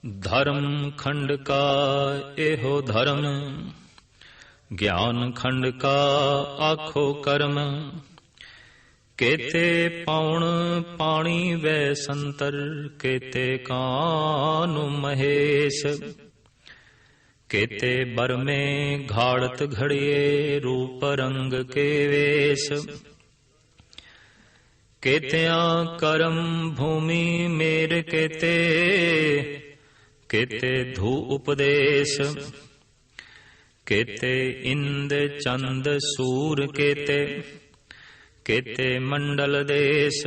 धर्म खंड का एहो धर्म, ज्ञान खंड का आखो कर्म। केते पौण पाणी वै संतर, केते कानु महेश। केते बर में घाड़त घड़िए, रूप रंग के वेश। केत्या करम भूमि मेर केते, केते धू उपदेश। केते इंद चंद सूर केते, केते मंडल देश।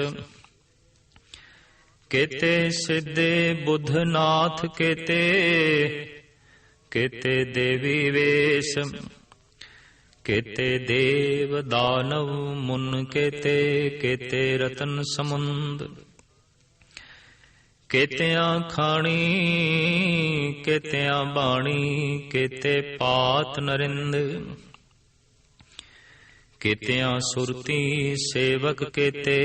केते सिद्धे बुध नाथ केते, केते देवी वेश। केते देव दानव मुन केते, केते रतन समुंद। केत्या खाणी केत्या बाणी, केते पात नरिंद। केत्या सुरती सेवक केते,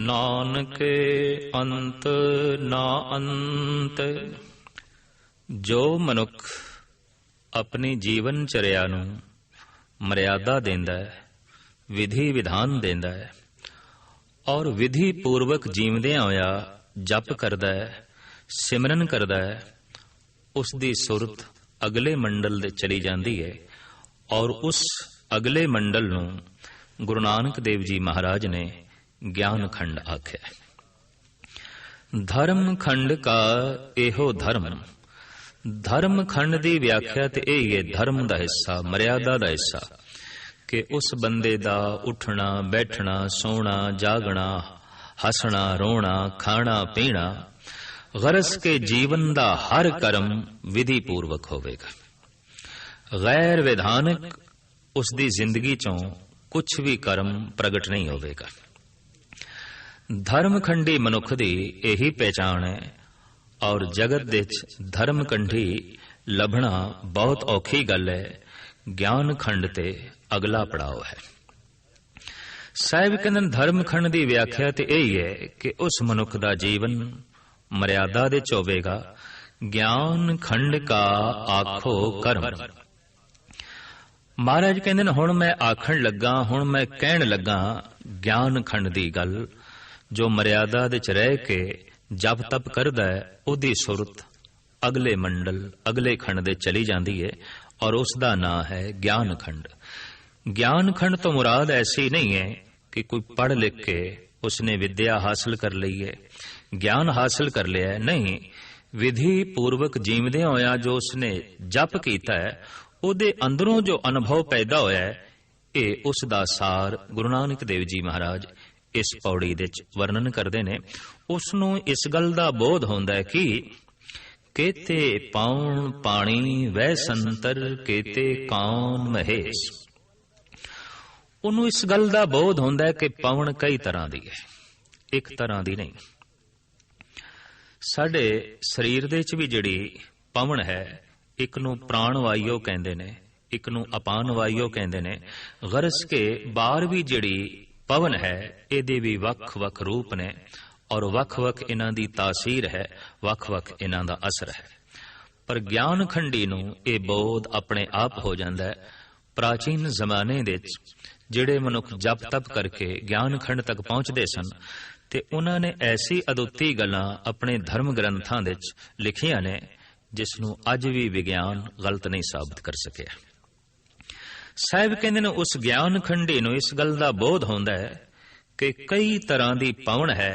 नानक अंत ना अंत। जो मनुख अपनी जीवन चर्या नूं मर्यादा देंदा है, विधि विधान देंदा है और विधि पूर्वक जीवदियां होया जप करदा है, सिमरन करदा है, उसदी सुरत अगले मंडल दे चली जांदी है। और उस अगले मंडल नूं गुरु नानक देव जी महाराज ने ज्ञान खंड आख्या। धर्म खंड का एहो धर्म। धर्म खंड दी व्याख्या ते यही है, धर्म दा हिस्सा, मर्यादा दा हिस्सा, कि उस बंदे दा उठना बैठना सोना जागना हसना रोना खाना पीना गरज के जीवन दा हर कर्म विधि पूर्वक होवेगा। गैर विधानक उसदी जिंदगी चों कुछ भी कर्म प्रगट नहीं होवेगा। धर्मखंडी मनुख दी यही पहचान है और जगत दे धर्मखंडी लभना बहुत औखी गल है। ज्ञान खंड ते अगला पड़ाव है। साहिब कहंदे धर्मखंड दी व्याख्या ते यही है कि उस मनुख दा जीवन मर्यादा दे च होवेगा। ज्ञान खंड का आखो कर्म। महाराज कहंदे हुण मैं आखण लगा, हुण मैं कहण लगा ज्ञान खंड दी गल। जो मर्यादा दे च रह के जप तप करदा है, उहदी सुरत अगले मंडल अगले खंड दे चली जांदी है और उसदा नां है ज्ञान खंड। ज्ञान खंड तो मुराद ऐसी नहीं है कि कोई पढ़ लिख के उसने विद्या हासिल कर ली है, ज्ञान हासिल कर लिया है। नहीं, विधि पूर्वक जीवदे होया जो उसने जप कीता है, उहदे अंदरों जो अनुभव पैदा होया है, ये उसदा सार गुरु नानक देव जी महाराज इस पौड़ी दे वर्णन करते ने। उसनू इस गल दा बोध होंदा है कि केते पाउण पाणी वै संतर, केते कौन महेश। उन्होंने इस गल का बोध होंदा है कि पवन कई तरह की है, एक तरह की नहीं। साडे शरीर दे च भी जिहड़ी पवन है, एक नूं प्राण वायु कहंदे ने, एक नूं अपान वायु कहंदे ने। गरज के बाहर भी जिहड़ी पवन है, इहदे भी वख वख रूप ने और वख वख इन्हां दी तासीर है, वख वख इन्हां दा असर है। पर ज्ञान खंडी नूं इह बोध अपने आप हो जांदा है। प्राचीन जमाने दे जिहड़े मनुख जप तप करके ज्ञान खंड तक पहुंचते सन, ते उन्हां ने ऐसी अदुੱਤੀ गल्लां अपने धर्म ग्रंथां दे लिखियां ने जिसनूं अज भी विज्ञान गलत नहीं साबित कर सकिया। साहिब कहंदे ने उस ज्ञान खंडी नूं इस गल दा बोध होंदा है कि कई तरह दी पवन है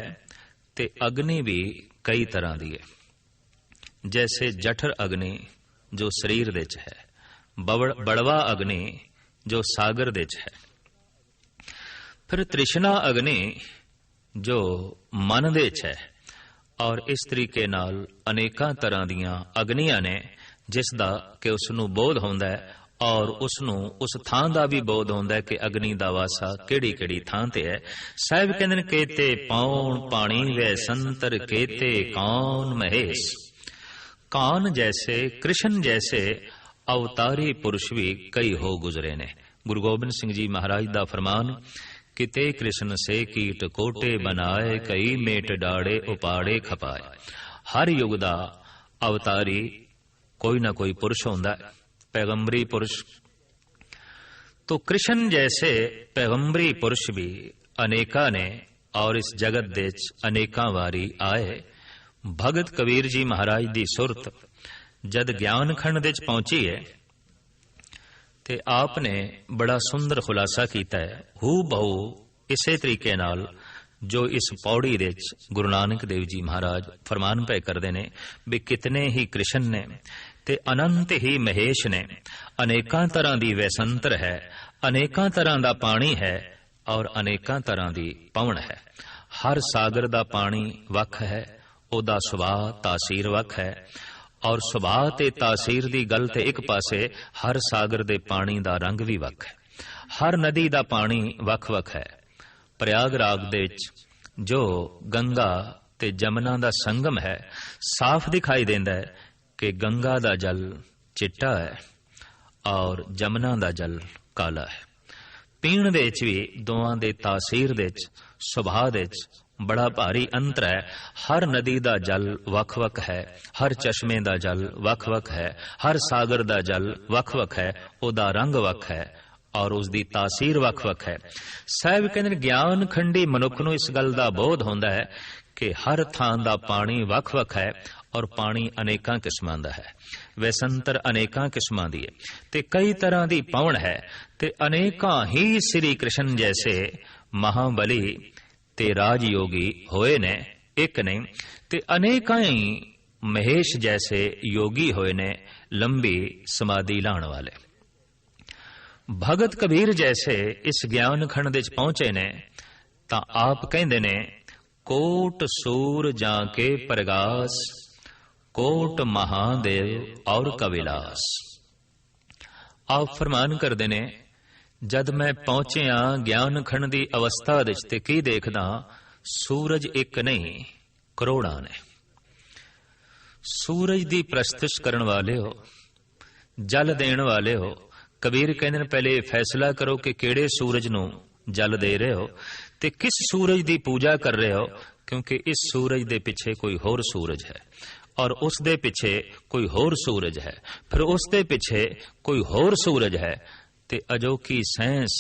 ते अग्नि भी कई तरह दी है। जैसे जठर अग्नि जो शरीर दे च है, बड़वा अग्नि जो सागर दे च है, फिर तृष्णा अग्नि जो मन दे च है, और इस तरीके नाल अनेकां तरह दियां अग्नियां ने जिसदा कि उसनूं बोध होंदा है और उसनूं उस थां दा भी बोध होंदा है कि अग्नि दा वासा किहड़ी किहड़ी थां ते है। साहिब कहंदे ने केते पौण पाणी वै संतर, केते कौन महेश। कान जैसे कृष्ण जैसे अवतारी पुरुष भी कई हो गुजरे ने। गुरु गोबिंद सिंह जी महाराज दा फरमान, किते कृष्ण से कीट कोटे बनाए, कई मेट डाड़े उपाड़े खपाए। हर युग दा अवतारी कोई ना कोई पुरुष होंदा है, पैगंबरी पुरुष। तो कृष्ण जैसे पैगंबरी पुरुष भी अनेका ने और इस जगत दे अनेका वारी आए। भगत कबीर जी महाराज दी सुरत जद ज्ञान खंड दे पहुंची है ते आपने बड़ा सुंदर खुलासा किया है। हू बहु इसे तरीके नाल जो इस पौड़ी दे गुरु नानक देव जी महाराज फरमान पे करते ने भी कितने ही कृष्ण ने ते अनंत ही महेश ने, अनेकां तरह दी वैसंतर है, अनेकां तरह दा पानी है और अनेकां तरह दी पवन है। हर सागर दा पानी वख है, ओदा सुभाव तासीर वख है और सुभाव ते तासीर दी गल ते एक पासे हर सागर दे पानी दा रंग भी वख है। हर नदी दा पानी वख वख है। प्रयागराज दे जो गंगा ते जमुना दा संगम है, साफ दिखाई देंदा है कि गंगा दा जल चिट्टा है और जमुना दा जल काला है। पीण दे भी दोवां दे तासीर दे सुभाव दे बड़ा भारी अंतर है। हर नदी दा जल वख वख है, हर चश्मे दा जल वख वख है, हर सागर दा जल वख वख है, ओदा रंग वख है और उसकी तासीर वख वख है। साहब कहते ज्ञान खंडी मनुख नूं इस गल दा बोध होंदा है कि हर थां दा पानी वख वख है और पानी अनेकां किस्मां दा है, वैसंतर अनेकां किस्मां दी है ते कई तरह दी पवन है ते अनेकां ही श्री कृष्ण जैसे महाबली ते राजयोगी होए ने, एक नहीं ते अनेकां ही महेश जैसे योगी होए ने, लंबी समाधि लाण वाले। भगत कबीर जैसे इस ज्ञान खंड दे पहुंचे ने तां आप कहंदे ने कोट सूर जाके प्रगास, कोट महादेव और कविलास। आप फरमान करते ने जद मैं पहुंचिया ज्ञान खंड की अवस्था ते की देखदा सूरज एक नहीं करोड़ा ने। सूरज की प्रस्तुष करने वाले हो, जल देने वाले हो। कबीर कहते पहले फैसला करो कि केड़े सूरज नू जल दे रहे हो ते किस सूरज की पूजा कर रहे हो, क्योंकि इस सूरज दे पिछे कोई होर सूरज है और उस दे पिछे कोई होर सूरज है, फिर उस दे पिछे कोई होर सूरज है ते अजोकी साइंस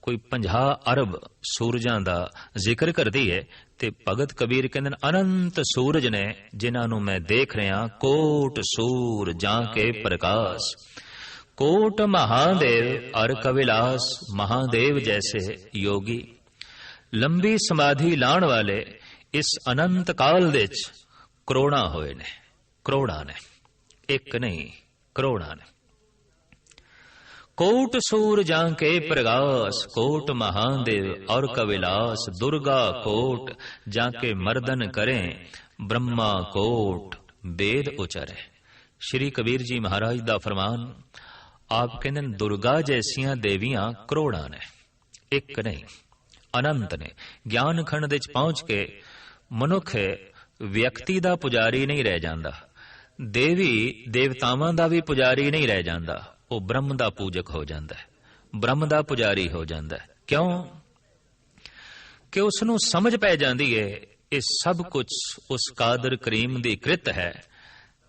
कोई 50 अरब सूरजां दा जिक्र करती है। ते भगत कबीर कहंदे अनंत सूरज ने जिन्हां नूं मैं देख रहा, कोट सूर जाके प्रकाश, कोट महादेव और कविलास। महादेव जैसे योगी लंबी समाधि लाण वाले इस अनंत काल दे करोड़ा होए ने, करोड़ा ने, एक नहीं करोड़ा ने। कोट सूर जाके प्रगास, कोट महादेव और कविलास। दुर्गा कोट जाके मर्दन करें, ब्रह्मा कोट वेद उचरे। श्री कबीर जी महाराज दा फरमान। आप कहते दुर्गा जैसियां देवियां करोड़ा ने, एक नहीं अनंत ने। ज्ञान खंड दे पहुंच के मनुख व्यक्ति दा पुजारी नहीं रह जांदा, देवी देवतावां दा भी पुजारी नहीं रह जांदा, वो ब्रह्म दा पूजक हो जाता है, ब्रह्म दा पुजारी हो जाता है। क्यों कि उसनू समझ पै जाती है ये सब कुछ उस कादर करीम दी कृत है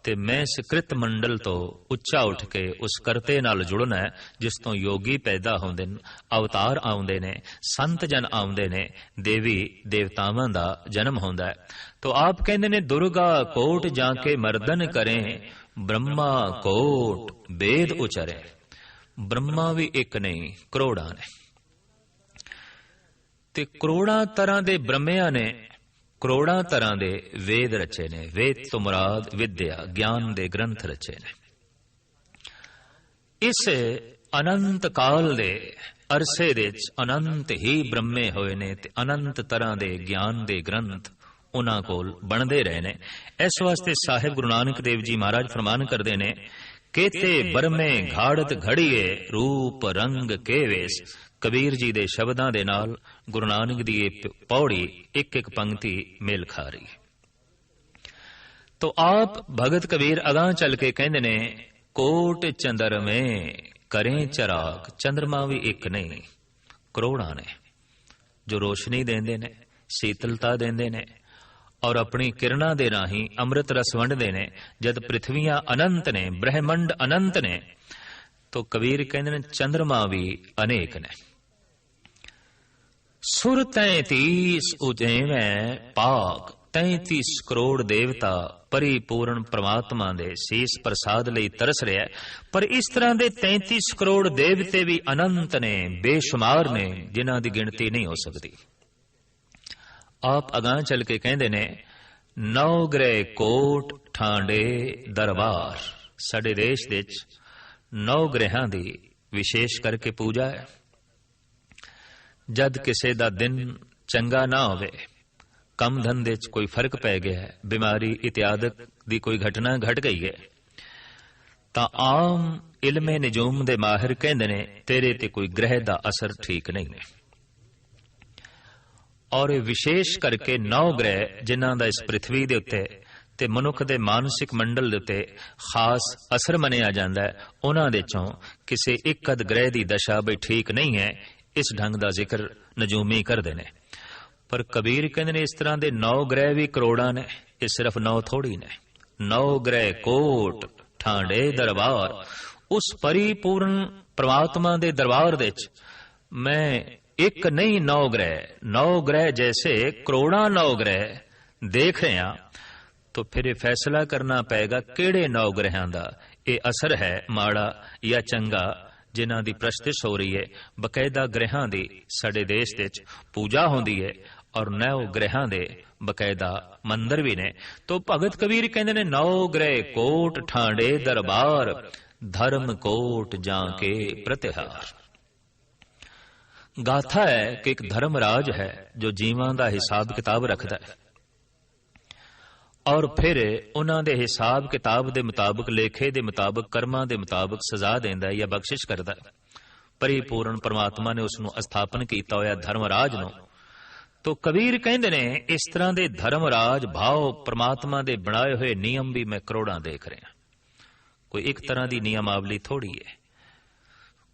ते मैं इस कृत मंडल तो उच्चा उठ के उस करते नाल जुड़ना है जिस तो योगी पैदा होंदे ने, अवतार आउंदे ने, संत जन आउंदे ने, देवी देवतावां दा जन्म होंदा है। तो आप कहंदे ने दुर्गा कोट जाके मर्दन करें, ब्रह्मा कोट वेद उचरे। ब्रह्मा भी एक नहीं करोड़ा ने ते करोड़ा तरह दे ब्रह्मिया ने करोड़ा तरह दे वेद रचे ने। वेद तो मुराद विद्या ज्ञान दे ग्रंथ रचे ने। इस अनंत काल दे अरसे दे अनंत ही ब्रह्मे होए ने ते अनंत तरह दे ज्ञान दे ग्रंथ उन्हां कोल बनदे रहे ने। इस वास्ते साहिब गुरु नानक देव जी महाराज फरमान करदे ने केते बरमे घाड़त घड़िए रूप रंग के वेस। कबीर जी दे शब्दां दे नाल गुरु नानक दी पौड़ी एक एक पंक्ति मेल खा रही है। तो आप भगत कबीर अगां चल के कहंदे ने कोट चंद्र में करें चराग। चंद्रमा भी एक नहीं करोड़ा ने जो रोशनी देंदे ने, शीतलता देंदे ने ਔਰ ਆਪਣੀ ਕਿਰਨਾਂ ਦੇ ਰਾਹੀਂ ਅੰਮ੍ਰਿਤ ਰਸ ਵੰਡਦੇ ਨੇ। ਜਦ ਪ੍ਰਿਥਵੀਆਂ ਅਨੰਤ ਨੇ, ਬ੍ਰਹਿਮੰਡ ਅਨੰਤ ਨੇ, ਤੋ ਕਬੀਰ ਕਹਿੰਦੇ ਨੇ ਚੰਦਰਮਾ ਵੀ ਅਨੇਕ ਨੇ। ਸੁਰ 33 ਉਜੇਵੇਂ ਪਾਕ, 33 ਕਰੋੜ ਦੇਵਤਾ ਪਰਿਪੂਰਨ ਪ੍ਰਮਾਤਮਾ ਦੇ ਸੀਸ ਪ੍ਰਸਾਦ ਲਈ ਤਰਸ ਰਿਹਾ। ਪਰ ਇਸ ਤਰ੍ਹਾਂ ਦੇ 33 ਕਰੋੜ ਦੇਵਤੇ ਵੀ ਅਨੰਤ ਨੇ, ਬੇਸ਼ੁਮਾਰ ਨੇ, ਜਿਨ੍ਹਾਂ ਦੀ ਗਿਣਤੀ ਨਹੀਂ ਹੋ ਸਕਦੀ। ਆਪ ਅਗਾਂਹ ਚੱਲ ਕੇ ਕਹਿੰਦੇ ਨੇ 9 ਗ੍ਰਹਿ ਕੋਟ ਠਾਂਡੇ ਦਰਬਾਰ। ਸਾਡੇ ਦੇਸ਼ ਵਿੱਚ 9 ਗ੍ਰਹਿਾਂ ਦੀ ਵਿਸ਼ੇਸ਼ ਕਰਕੇ ਪੂਜਾ ਹੈ। ਜਦ ਕਿਸੇ ਦਾ ਦਿਨ ਚੰਗਾ ਨਾ ਹੋਵੇ, ਕੰਮ ਧੰਦੇ 'ਚ ਕੋਈ ਫਰਕ ਪੈ ਗਿਆ ਹੈ, ਬਿਮਾਰੀ ਇਤਿਆਦਿਕ ਦੀ ਕੋਈ ਘਟਨਾ ਘਟ ਗਈ ਹੈ, ਤਾਂ ਆਮ ਇਲਮੇ ਨਿਜੂਮ ਦੇ ਮਾਹਿਰ ਕਹਿੰਦੇ ਨੇ ਤੇਰੇ ਤੇ ਕੋਈ ਗ੍ਰਹਿ ਦਾ ਅਸਰ ਠੀਕ ਨਹੀਂ ਹੈ। ਔਰ ਵਿਸ਼ੇਸ਼ ਕਰਕੇ 9 ਗ੍ਰਹਿ ਜਿਨ੍ਹਾਂ ਦਾ ਇਸ ਪ੍ਰਿਥਵੀ ਦੇ ਉੱਤੇ ਤੇ ਮਨੁੱਖ ਦੇ ਮਾਨਸਿਕ ਮੰਡਲ ਦੇ ਉੱਤੇ ਖਾਸ ਅਸਰ ਮੰਨਿਆ ਜਾਂਦਾ ਹੈ, ਉਹਨਾਂ ਦੇ ਚੋਂ ਕਿਸੇ ਇੱਕ ਅਧ ਗ੍ਰਹਿ ਦੀ ਦਸ਼ਾ ਬਈ ਠੀਕ ਨਹੀਂ ਹੈ, ਇਸ ਢੰਗ ਦਾ ਜ਼ਿਕਰ ਨਜੂਮੀ ਕਰਦੇ ਨੇ। ਪਰ ਕਬੀਰ ਕਹਿੰਦੇ ਨੇ ਇਸ ਤਰ੍ਹਾਂ ਦੇ 9 ਗ੍ਰਹਿ ਵੀ ਕਰੋੜਾਂ ਨੇ, ਇਹ ਸਿਰਫ 9 ਥੋੜੀ ਨੇ। 9 ਗ੍ਰਹਿ ਕੋਟ ਠਾਂਡੇ ਦਰਬਾਰ। ਉਸ ਪਰਿਪੂਰਨ ਪ੍ਰਮਾਤਮਾ ਦੇ ਦਰਬਾਰ ਦੇ ਵਿੱਚ ਮੈਂ ਇੱਕ ਨਹੀਂ 9 ਗ੍ਰਹਿ, 9 ਗ੍ਰਹਿ ਜੈਸੇ ਕਰੋੜਾਂ 9 ਗ੍ਰਹਿ ਦੇਖ ਰਹੇ ਹਾਂ, ਤਾਂ ਫਿਰ ਇਹ ਫੈਸਲਾ ਕਰਨਾ ਪਏਗਾ ਕਿਹੜੇ 9 ਗ੍ਰਹਿਾਂ ਦਾ ਇਹ ਅਸਰ ਹੈ, ਮਾੜਾ ਜਾਂ ਚੰਗਾ, ਜਿਨ੍ਹਾਂ ਦੀ ਪ੍ਰਸਤਿਸ਼ ਹੋ ਰਹੀ ਹੈ। ਬਕਾਇਦਾ ਗ੍ਰਹਿਾਂ ਦੀ ਸਾਡੇ ਦੇਸ਼ ਵਿੱਚ ਪੂਜਾ ਹੁੰਦੀ ਹੈ ਔਰ 9 ਗ੍ਰਹਿਾਂ ਦੇ ਬਕਾਇਦਾ ਮੰਦਰ ਵੀ ਨੇ। ਤੋ ਭਗਤ ਕਬੀਰ ਕਹਿੰਦੇ ਨੇ 9 ਗ੍ਰਹਿ ਕੋਟ ਠਾਂਡੇ ਦਰਬਾਰ, ਧਰਮ ਕੋਟ ਜਾਂ ਕੇ ਪ੍ਰਤਿਹਾਰ। ਗਾਥਾ ਹੈ ਕਿ ਇੱਕ ਧਰਮ ਰਾਜ ਹੈ ਜੋ ਜੀਵਾਂ ਦਾ ਹਿਸਾਬ ਕਿਤਾਬ ਰੱਖਦਾ ਹੈ ਔਰ ਫਿਰ ਉਹਨਾਂ ਦੇ ਹਿਸਾਬ ਕਿਤਾਬ ਦੇ ਮੁਤਾਬਕ, ਲੇਖੇ ਦੇ ਮੁਤਾਬਕ, ਕਰਮਾਂ ਦੇ ਮੁਤਾਬਕ ਸਜ਼ਾ ਦਿੰਦਾ ਹੈ ਜਾਂ ਬਖਸ਼ਿਸ਼ ਕਰਦਾ ਹੈ। ਪਰਿਪੂਰਨ ਪਰਮਾਤਮਾ ਨੇ ਉਸ ਨੂੰ ਸਥਾਪਨ ਕੀਤਾ ਹੋਇਆ ਧਰਮ ਰਾਜ ਨੂੰ। ਤੋ ਕਬੀਰ ਕਹਿੰਦੇ ਨੇ ਇਸ ਤਰ੍ਹਾਂ ਦੇ ਧਰਮ ਰਾਜ ਭਾਵ ਪਰਮਾਤਮਾ ਦੇ ਬਣਾਏ ਹੋਏ ਨਿਯਮ ਵੀ ਮੈਂ ਕਰੋੜਾਂ ਦੇਖ ਰਿਹਾ। ਕੋਈ ਇੱਕ ਤਰ੍ਹਾਂ ਦੀ ਨਿਯਮਾਵਲੀ ਥੋੜੀ ਹੈ।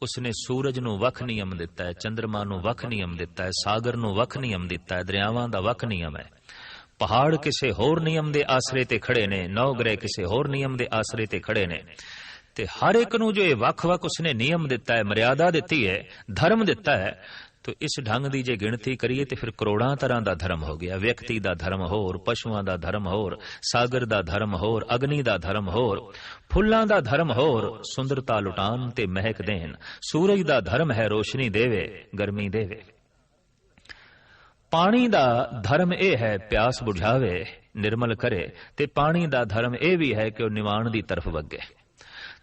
ਉਸਨੇ ਸੂਰਜ ਨੂੰ ਵੱਖ ਨਿਯਮ ਦਿੱਤਾ ਹੈ, ਚੰਦਰਮਾ ਨੂੰ ਵੱਖ ਨਿਯਮ ਦਿੱਤਾ ਹੈ, ਸਾਗਰ ਨੂੰ ਵੱਖ ਨਿਯਮ ਦਿੱਤਾ ਹੈ, ਦਰਿਆਵਾਂ ਦਾ ਵੱਖ ਨਿਯਮ ਹੈ। ਪਹਾੜ ਕਿਸੇ ਹੋਰ ਨਿਯਮ ਦੇ ਆਸਰੇ ਤੇ ਖੜੇ ਨੇ, 9 ਗ੍ਰਹਿ ਕਿਸੇ ਹੋਰ ਨਿਯਮ ਦੇ ਆਸਰੇ ਤੇ ਖੜੇ ਨੇ। ਤੇ ਹਰ ਇੱਕ ਨੂੰ ਜੋ ਇਹ ਵੱਖ-ਵੱਖ ਉਸਨੇ ਨਿਯਮ ਦਿੱਤਾ ਹੈ, ਮਰਿਆਦਾ ਦਿੱਤੀ ਹੈ, ਧਰਮ ਦਿੱਤਾ ਹੈ, ਤੋ ਇਸ ਢੰਗ ਦੀ ਜੇ ਗਿਣਤੀ ਕਰੀਏ ਤੇ ਫਿਰ ਕਰੋੜਾਂ ਤਰ੍ਹਾਂ ਦਾ ਧਰਮ ਹੋ ਗਿਆ। ਵਿਅਕਤੀ ਦਾ ਧਰਮ ਹੋਰ, ਪਸ਼ੂਆਂ ਦਾ ਧਰਮ ਹੋਰ, ਸਾਗਰ ਦਾ ਧਰਮ ਹੋਰ, ਅਗਨੀ ਦਾ ਧਰਮ ਹੋਰ, ਫੁੱਲਾਂ ਦਾ ਧਰਮ ਹੋਰ, ਸੁੰਦਰਤਾ ਲੁਟਾਨ ਤੇ ਮਹਿਕ ਦੇਣ। ਸੂਰਜ ਦਾ ਧਰਮ ਹੈ ਰੋਸ਼ਨੀ ਦੇਵੇ, ਗਰਮੀ ਦੇਵੇ। ਪਾਣੀ ਦਾ ਧਰਮ ਇਹ ਹੈ ਪਿਆਸ ਬੁਝਾਵੇ, ਨਿਰਮਲ ਕਰੇ। ਤੇ ਪਾਣੀ ਦਾ ਧਰਮ ਇਹ ਵੀ ਹੈ ਕਿ ਉਹ ਨਿਵਾਣ ਦੀ ਤਰਫ ਵਗੇ।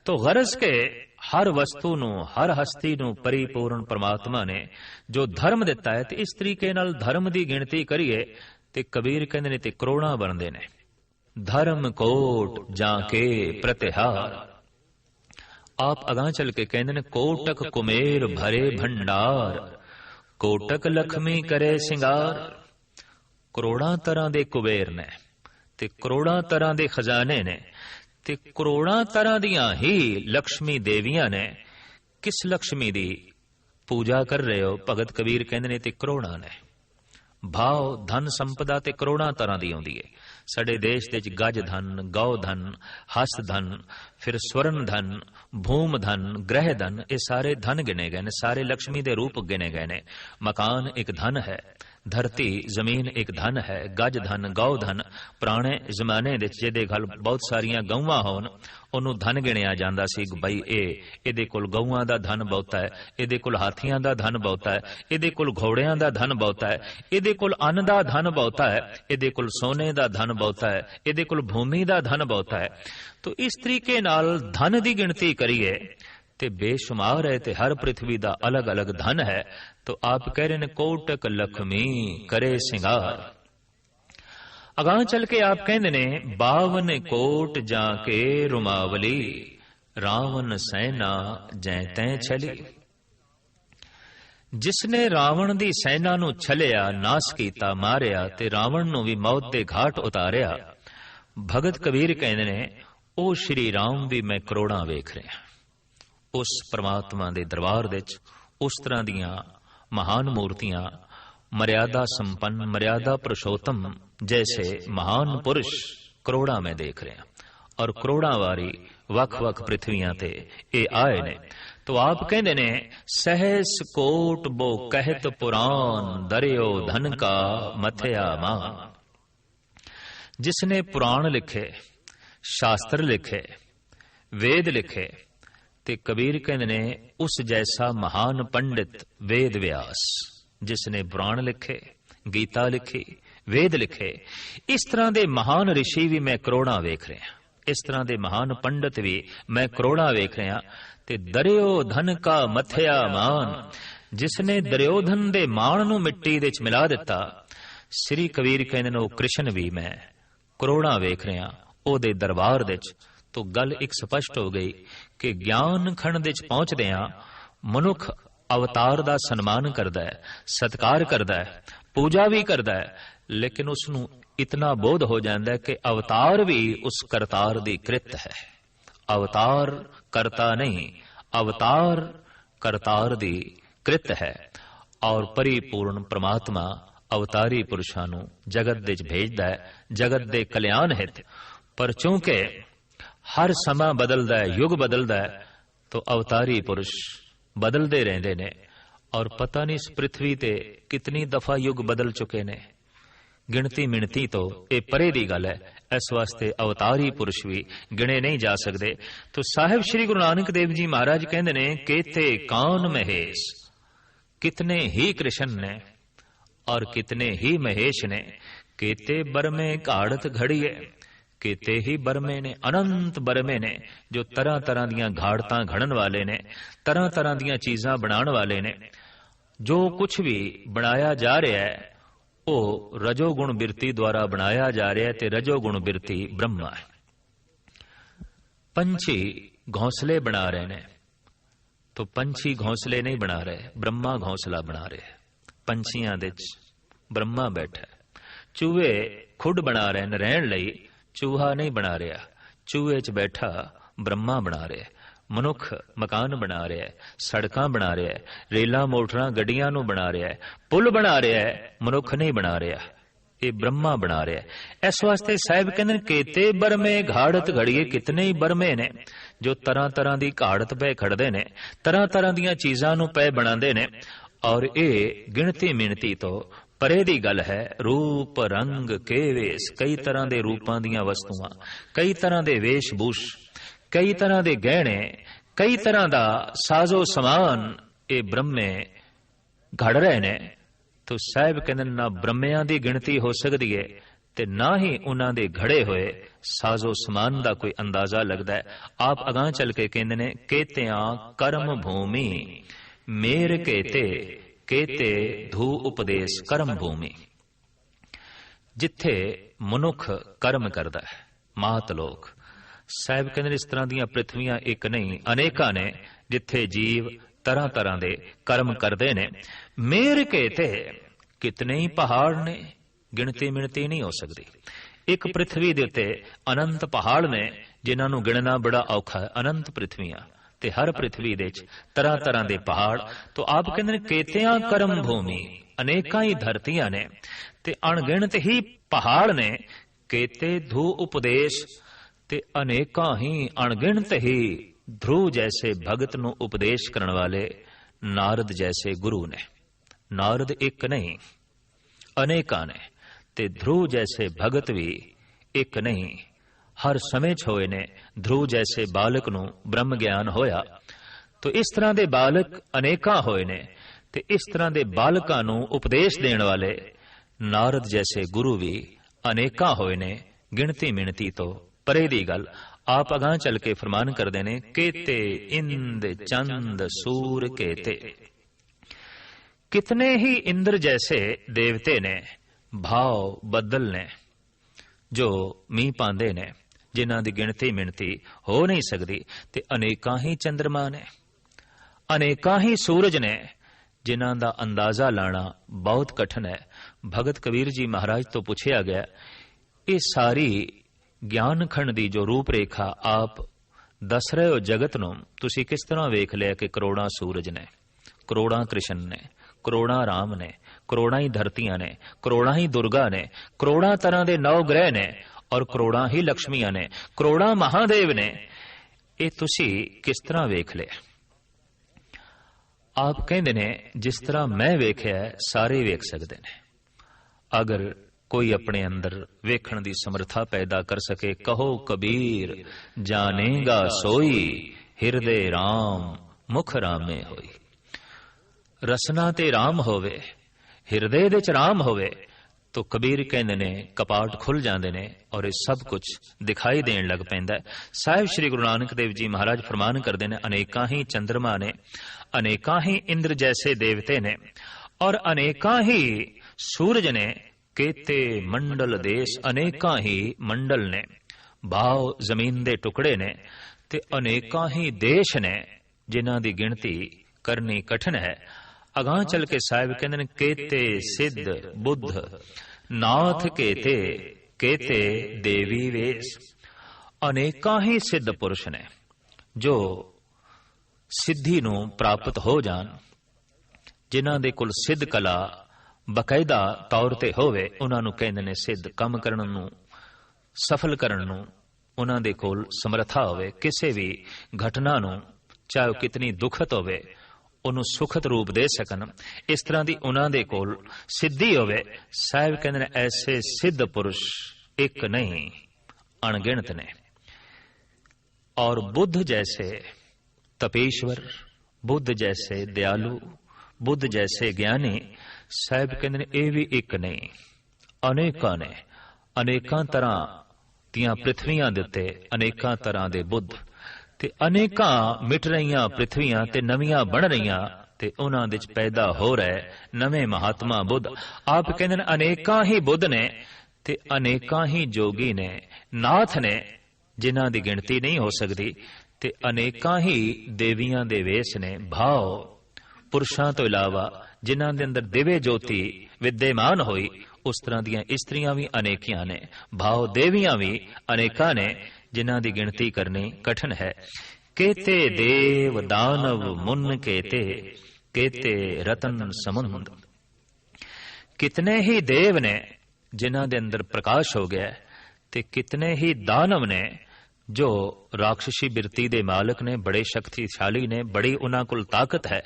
ਤੋ ਗਰਜ਼ ਕੇ ਹਰ ਵਸਤੂ ਨੂੰ, ਹਰ ਹਸਤੀ ਨੂੰ ਪਰਿਪੂਰਨ ਪਰਮਾਤਮਾ ਨੇ ਜੋ ਧਰਮ ਦਿੱਤਾ ਹੈ, ਤੇ ਇਸ ਤਰੀਕੇ ਨਾਲ ਧਰਮ ਦੀ ਗਿਣਤੀ ਕਰੀਏ ਤੇ ਕਬੀਰ ਕਹਿੰਦੇ ਨੇ ਤੇ ਕਰੋੜਾਂ ਬਣਦੇ ਨੇ। ਧਰਮ ਕੋਟ ਜਾਂ ਕੇ ਪ੍ਰਤਿਹਾਰ। ਆਪ ਅਗਾਂਹ ਚੱਲ ਕੇ ਕਹਿੰਦੇ ਨੇ ਕੋਟਕ ਕੁਮੇਰ ਭਰੇ ਭੰਡਾਰ, ਕੋਟਕ ਲਖਮੀ ਕਰੇ ਸਿੰਗਾਰ। ਕਰੋੜਾਂ ਤਰ੍ਹਾਂ ਦੇ ਕੁਬੇਰ ਨੇ ਤੇ ਕਰੋੜਾਂ ਤਰ੍ਹਾਂ ਦੇ ਖਜ਼ਾਨੇ ਨੇ ਤੇ ਕਰੋੜਾਂ ਤਰ੍ਹਾਂ ਦੀਆਂ ਹੀ ਲక్ష్ਮੀ ਦੇਵੀਆਂ ਨੇ। ਕਿਸ ਲక్ష్ਮੀ ਦੀ ਪੂਜਾ ਕਰ ਰਹੇ ਹੋ? ਭਗਤ ਕਬੀਰ ਕਹਿੰਦੇ ਨੇ ਤੇ ਕਰੋੜਾਂ ਨੇ। ਭਾਵ ਧਨ ਸੰਪਦਾ ਤੇ ਕਰੋੜਾਂ ਤਰ੍ਹਾਂ ਦੀ ਆਉਂਦੀ ਹੈ। ਸਾਡੇ ਦੇਸ਼ ਦੇ ਵਿੱਚ ਗੱਜ ਧਨ, ਗौ ਧਨ, ਹਸਤ ਧਨ, ਫਿਰ ਸਵਰਨ ਧਨ, ਭੂਮ ਧਨ, ਗ੍ਰਹਿ ਧਨ, ਇਹ ਸਾਰੇ ਧਨ ਗਿਣੇ ਗਏ ਨੇ, ਸਾਰੇ ਲక్ష్ਮੀ ਦੇ ਰੂਪ ਗਿਣੇ ਗਏ ਨੇ। ਮਕਾਨ ਇੱਕ ਧਨ ਹੈ, ਧਰਤੀ ਜ਼ਮੀਨ ਇੱਕ ਧਨ ਹੈ, ਗੱਜ ਧਨ, ਗौ ਧਨ। ਪੁਰਾਣੇ ਜ਼ਮਾਨੇ ਵਿੱਚ ਜਿਹਦੇ ਘਰ ਬਹੁਤ ਸਾਰੀਆਂ ਗਊਆਂ ਹੋਣ ਉਹਨੂੰ ਧਨ ਗਿਣਿਆ ਜਾਂਦਾ ਸੀ। ਬਈ ਇਹਦੇ ਕੋਲ ਗਊਆਂ ਦਾ ਧਨ ਬਹੁਤਾ ਹੈ, ਇਹਦੇ ਕੋਲ ਹਾਥੀਆਂ ਦਾ ਧਨ ਬਹੁਤਾ ਹੈ, ਇਹਦੇ ਕੋਲ ਘੋੜਿਆਂ ਦਾ ਧਨ ਬਹੁਤਾ ਹੈ, ਇਹਦੇ ਕੋਲ ਅੰਨ ਦਾ ਧਨ ਬਹੁਤਾ ਹੈ, ਇਹਦੇ ਕੋਲ ਸੋਨੇ ਦਾ ਧਨ ਬਹੁਤਾ ਹੈ, ਇਹਦੇ ਕੋਲ ਭੂਮੀ ਦਾ ਧਨ ਬਹੁਤਾ ਹੈ। ਤੋ ਇਸ ਤਰੀਕੇ ਨਾਲ ਧਨ ਦੀ ਗਿਣਤੀ ਕਰੀਏ ਤੇ ਬੇਸ਼ੁਮਾਰ ਹੈ ਤੇ ਹਰ ਪ੍ਰਿਥਵੀ ਦਾ ਅਲੱਗ-ਅਲੱਗ ਧਨ ਹੈ। ਤੋ ਆਪ ਕਹਿ ਰਹੇ ਨੇ ਕੋਟਕ ਲਖਮੀ ਕਰੇ ਸਿੰਗਾਰ। ਅਗਾਂਹ ਚੱਲ ਕੇ ਆਪ ਕਹਿੰਦੇ ਨੇ 52 ਕੋਟ ਜਾਂ ਕੇ ਰੁਮਾਵਲੀ, ਰਾਵਣ ਸੈਨਾ ਜੈ ਤੈ ਛਲੀ। ਜਿਸਨੇ ਰਾਵਣ ਦੀ ਸੈਨਾ ਨੂੰ ਛਲਿਆ, ਨਾਸ ਕੀਤਾ, ਮਾਰਿਆ ਤੇ ਰਾਵਣ ਨੂੰ ਵੀ ਮੌਤ ਦੇ ਘਾਟ ਉਤਾਰਿਆ, ਭਗਤ ਕਬੀਰ ਕਹਿੰਦੇ ਨੇ ਉਹ ਸ਼੍ਰੀ ਰਾਮ ਵੀ ਮੈਂ ਕਰੋੜਾਂ ਵੇਖ ਰਿਹਾ। ਉਸ ਪਰਮਾਤਮਾ ਦੇ ਦਰਬਾਰ ਵਿੱਚ ਉਸ ਤਰ੍ਹਾਂ ਦੀਆਂ ਮਹਾਨ ਮੂਰਤੀਆਂ, मर्यादा संपन्न, मर्यादा पुरुषोत्तम जैसे महान पुरुष करोड़ा में देख रहे हैं। और करोड़ा वारी वख-वख पृथ्वियां ते ये आए ने। तो आप कहते ने सहस कोट बो कहत पुराण, दरियो धन का मथया मान। जिसने पुराण लिखे, शास्त्र लिखे, वेद लिखे, ते कबीर कहते ने उस जैसा महान पंडित वेद व्यास, जिसने पुराण लिखे, गीता लिखी, वेद लिखे, इस तरह के महान ऋषि भी मैं करोड़ा वेख रहा, इस तरह के महान पंडित भी मैं करोड़ा वेख रहा। ते दरियो धन का मथया मान, जिसने दरियोधन दे मान नूं मिट्टी दे च मिला दिता, श्री कबीर कहंदे ने कृष्ण भी मैं करोड़ा वेख रहा ओदे दरबार दे च। तो गल एक स्पष्ट हो गई कि ज्ञान खंड दे च पहुंचदियां मनुख अवतार दा सन्मान करदा है, सत्कार करदा है, पूजा भी करदा है, लेकिन उसनूं इतना बोध हो जाता है कि अवतार भी उस करतार दी कृत है। अवतार करता नहीं, अवतार करतार दी कृत है। और परिपूर्ण परमात्मा अवतारी पुरुषां नूं जगत दे च भेजदा है, जगत दे कल्याण हित। पर चूंकि हर समा बदलदा है, युग बदलदा है, तो अवतारी पुरुष बदलते रहंदे ने। और पता नहीं इस पृथ्वी ते कितनी दफा युग बदल चुके ने, गिणती मिणती तो ये परे दी गल है। इस वास्ते अवतारी पुरुष भी गिणे नहीं जा सकते। तो साहिब श्री गुरु नानक देव जी महाराज कहते ने केते कान महेश, कितने ही कृष्ण ने और कितने ही महेश ने, केते बरमे घाड़त घड़िए, केते ही बरमे ने, अनंत बरमे ने, जो तरह तरह दियां घाड़तां घड़न वाले ने, तरह तरह दियां चीजां बनाने वाले ने। जो कुछ भी बनाया जा रहा है वो रजोगुण बिरती द्वारा बनाया जा रहा है, ते रजोगुण बिरती ब्रह्मा है। पंछी घोंसले बना रहे ने, तो पंछी घोंसले नहीं बना रहे, ब्रह्मा घोंसला बना रहे। पंछियां दे ब्रह्मा बैठा है। चूहे खुड बना रहे ने रहन लई, चूहा नहीं बना रहा, चूहे च बैठा ब्रह्मा बना रहे। मनुख मकान बना रहा है, सड़कां बना रहा है, रेलां मोटरां गड्डियां नूं बना रहा है, पुल बना रहा है, मनुख नहीं बना रहा, ये ब्रह्मा बना रहा है। इस वास्ते साहिब कहते केते बरमे घाड़त घड़िए, कितने ही बरमे ने जो तरह तरह की घाड़त पे खड़दे ने, तरह तरह दीयां चीजां नूं पे बनांदे ने। और ये गिणती मिणती तो परे दी गल है। रूप रंग के वेश, कई तरह के रूपां दीयां वस्तुआं, कई तरह के वेशभूष, कई तरह के गहने, कई तरह का साजो समान ये ब्रह्मे घड़ रहे ने। तो साहिब कहते ना ब्रह्मिया की गिणती हो सकती है ते ना ही उन्हां दे घड़े हुए साजो समान का कोई अंदाजा लगता है। आप अगां चल के कहते ने केतियां कर्म भूमि मेर केते, केते धू उपदेश कर्म भूमि। जिथे मनुख कर्म करता है, मात लोक साहिब कहते इस तरह दीयां पृथ्वियां एक नहीं अनेका ने, जिथे जीव तरह तरह के कर्म करते ने। मेर केते कितने ही पहाड़ ने, गिणती मिणती नहीं हो सकती। एक पृथ्वी दे उत्ते अनंत पहाड़ ने जिन्हां नूं गिणना बड़ा औखा है, अनंत पृथ्वियां ते हर पृथ्वी दे तरह तरह के पहाड़। तो आप कहते हैं केतियां कर्म भूमि, अनेका ही धरतियां ने ते अणगिणत ही पहाड़ ने। केते धू उपदेश ते अनेका ही अणगिणत ही ध्रुव जैसे भगत नूं उपदेश करने वाले नारद जैसे गुरु ने। नारद एक नहीं अनेका ने, ते ध्रुव जैसे भगत भी एक नहीं, हर समय होए ने। ध्रुव जैसे बालक नूं ब्रह्म ज्ञान होया, तो इस तरह के बालक अनेका होए ने, ते इस तरह के बालकां नूं उपदेश देने वाले नारद जैसे गुरु भी अनेका होए ने। गिणती मिणती तो परे दी गल। आप अगां चल के फरमान करदे ने केते इंद चंद सूर केते, कितने ही इंद्र जैसे देवते ने, भाव बदल ने, जो मींह पांदे ने, जिन्हां दी गिणती मिणती हो नहीं सकती। ते अनेका ही चंद्रमा ने, अनेका ही सूरज ने, जिन्हां दा अंदाजा लाना बहुत कठिन है। भगत कबीर जी महाराज तो पूछया गया, ये सारी ज्ञान खंड दी जो रूपरेखा आप दस रहे हो जगत नूं, तुसी किस तरह वेख लिया कि करोड़ां सूरज ने, करोड़ां कृष्ण ने, करोड़ां राम ने, ਕਰੋੜਾਂ ਹੀ ਧਰਤੀਆਂ ਨੇ, ਕਰੋੜਾਂ ਹੀ ਦੁਰਗਾ ਨੇ, ਕਰੋੜਾਂ ਤਰ੍ਹਾਂ ਦੇ 9 ਗ੍ਰਹਿ ਨੇ ਔਰ ਕਰੋੜਾਂ ਹੀ ਲక్ష్ਮੀਆਂ ਨੇ, ਕਰੋੜਾਂ ਮਹਾਦੇਵ ਨੇ। ਇਹ ਤੁਸੀਂ ਕਿਸ ਤਰ੍ਹਾਂ ਵੇਖ ਲਿਆ? ਆਪ ਕਹਿੰਦੇ ਨੇ ਜਿਸ ਤਰ੍ਹਾਂ ਮੈਂ ਵੇਖਿਆ ਸਾਰੇ ਵੇਖ ਸਕਦੇ ਨੇ। ਅਗਰ ਕੋਈ ਆਪਣੇ ਅੰਦਰ ਵੇਖਣ ਦੀ ਸਮਰੱਥਾ ਪੈਦਾ ਕਰ ਸਕੇ, ਕਹੋ ਕਬੀਰ ਜਾਣੇਗਾ ਸੋਈ, ਹਿਰਦੇ ਰਾਮ ਮੁਖ ਰਾਮੇ ਹੋਈ। ਰਸਨਾ ਤੇ ਰਾਮ ਹੋਵੇ, ਹਿਰਦੇ ਦੇ ਚ ਰਾਮ ਹੋਵੇ, ਤੋ ਕਬੀਰ ਕਹਿੰਦੇ ਨੇ ਕਪਾਟ ਖੁੱਲ ਜਾਂਦੇ ਨੇ ਔਰ ਇਹ ਸਭ ਕੁਝ ਦਿਖਾਈ ਦੇਣ ਲੱਗ ਪੈਂਦਾ। ਸਾਹਿਬ ਸ੍ਰੀ ਗੁਰੂ ਨਾਨਕ ਦੇਵ ਜੀ ਮਹਾਰਾਜ ਫਰਮਾਨ ਕਰਦੇ ਨੇ, ਅਨੇਕਾਂ ਹੀ ਚੰਦਰਮਾ ਨੇ, ਅਨੇਕਾਂ ਹੀ ਇੰਦਰ ਜੈਸੇ ਦੇਵਤੇ ਨੇ ਔਰ ਅਨੇਕਾਂ ਹੀ ਸੂਰਜ ਨੇ, ਕੇਤੇ ਮੰਡਲ ਦੇਸ਼, ਅਨੇਕਾਂ ਹੀ ਮੰਡਲ ਨੇ, ਭਾਵ ਜ਼ਮੀਨ ਦੇ ਟੁਕੜੇ ਨੇ, ਤੇ ਅਨੇਕਾਂ ਹੀ ਦੇਸ਼ ਨੇ ਜਿਨ੍ਹਾਂ ਦੀ ਗਿਣਤੀ ਕਰਨੀ ਕਠਿਨ ਹੈ। ਅਗਾਂਹ ਚੱਲ ਕੇ ਸਾਹਿਬ ਕਹਿੰਦੇ ਨੇ, ਕੇਤੇ ਸਿੱਧ ਬੁੱਧ ਨਾਥ ਕੇਤੇ, ਕੇਤੇ ਦੇਵੀ ਵੇਸ। ਅਨੇਕਾਂ ਹੀ ਸਿੱਧ ਪੁਰਸ਼ ਨੇ ਜੋ ਸਿੱਧੀ ਨੂੰ ਪ੍ਰਾਪਤ ਹੋ ਜਾਣ, ਜਿਨ੍ਹਾਂ ਦੇ ਕੋਲ ਸਿੱਧ ਕਲਾ ਬਕਾਇਦਾ ਤੌਰ ਤੇ ਹੋਵੇ, ਉਹਨਾਂ ਨੂੰ ਕਹਿੰਦੇ ਨੇ ਸਿੱਧ। ਕੰਮ ਕਰਨ ਨੂੰ, ਸਫਲ ਕਰਨ ਨੂੰ ਉਹਨਾਂ ਦੇ ਕੋਲ ਸਮਰੱਥਾ ਹੋਵੇ। ਕਿਸੇ ਵੀ ਘਟਨਾ ਨੂੰ ਚਾਹੇ ਕਿਤਨੀ ਦੁਖਤ ਹੋਵੇ ਉਹਨੂੰ ਸੁਖਤ ਰੂਪ ਦੇ ਸਕਣ, ਇਸ ਤਰ੍ਹਾਂ ਦੀ ਉਹਨਾਂ ਦੇ ਕੋਲ ਸਿੱਧੀ ਹੋਵੇ। ਸਾਹਿਬ ਕਹਿੰਦੇ ਨੇ ਐਸੇ ਸਿੱਧ ਪੁਰਸ਼ ਇੱਕ ਨਹੀਂ, ਅਣਗਿਣਤ ਨੇ। ਔਰ ਬੁੱਧ ਜੈਸੇ ਤਪੇਸ਼ਵਰ, ਬੁੱਧ ਜੈਸੇ ਦਿਆਲੂ, ਬੁੱਧ ਜੈਸੇ ਗਿਆਨੀ, ਸਾਹਿਬ ਕਹਿੰਦੇ ਨੇ ਇਹ ਵੀ ਇੱਕ ਨਹੀਂ, ਅਨੇਕਾਂ ਨੇ। ਅਨੇਕਾਂ ਤਰ੍ਹਾਂ ਦੀਆਂ ਪ੍ਰਿਥਵੀਆਂ ਦੇ ਉੱਤੇ ਅਨੇਕਾਂ ਤਰ੍ਹਾਂ ਦੇ ਬੁੱਧ, ਤੇ ਅਨੇਕਾਂ ਮਿਟ ਰਹੀਆਂ ਪ੍ਰਿਥਵੀਆਂ ਤੇ ਨਵੀਆਂ ਬਣ ਰਹੀਆਂ, ਤੇ ਉਹਨਾਂ ਦੇ ਚ ਪੈਦਾ ਹੋ ਰਹੇ ਨਵੇਂ ਮਹਾਤਮਾ ਬੁੱਧ। ਆਪ ਕਹਿੰਦੇ ਨੇ ਅਨੇਕਾਂ ਹੀ ਬੁੱਧ ਨੇ ਤੇ ਅਨੇਕਾਂ ਹੀ ਜੋਗੀ ਨੇ, ਨਾਥ ਨੇ, ਜਿਨ੍ਹਾਂ ਦੀ ਗਿਣਤੀ ਨਹੀਂ ਹੋ ਸਕਦੀ, ਤੇ ਅਨੇਕਾਂ ਹੀ ਦੇਵੀਆਂ ਦੇ ਵੇਸ ਨੇ, ਭਾਵ ਪੁਰਸ਼ਾਂ ਤੋਂ ਇਲਾਵਾ ਜਿਨ੍ਹਾਂ ਦੇ ਅੰਦਰ ਦਿਵੇ ਜੋਤੀ ਵਿਦਿਆਮਾਨ ਹੋਈ, ਉਸ ਤਰ੍ਹਾਂ ਦੀਆਂ ਇਸਤਰੀਆਂ ਵੀ ਅਨੇਕੀਆਂ ਨੇ, ਭਾਵ ਦੇਵੀਆਂ ਵੀ ਅਨੇਕਾਂ ਨੇ, ਜਿਨ੍ਹਾਂ ਦੀ ਗਿਣਤੀ ਕਰਨੀ ਕਠਿਨ ਹੈ। ਕੇਤੇ ਦੇਵ ਦਾਨਵ ਮੁਨ ਕੇਤੇ, ਕੇਤੇ ਰਤਨ ਸਮੁੰਦ। ਕਿਤਨੇ ਹੀ ਦੇਵ ਨੇ ਜਿਨ੍ਹਾਂ ਦੇ ਅੰਦਰ ਪ੍ਰਕਾਸ਼ ਹੋ ਗਿਆ, ਤੇ ਕਿਤਨੇ ਹੀ ਦਾਨਵ ਨੇ ਜੋ ਰਾਖਸ਼ੀ ਬਿਰਤੀ ਦੇ ਮਾਲਕ ਨੇ, ਬੜੇ ਸ਼ਕਤੀਸ਼ਾਲੀ ਨੇ, ਬੜੀ ਉਹਨਾਂ ਕੋਲ ਤਾਕਤ ਹੈ,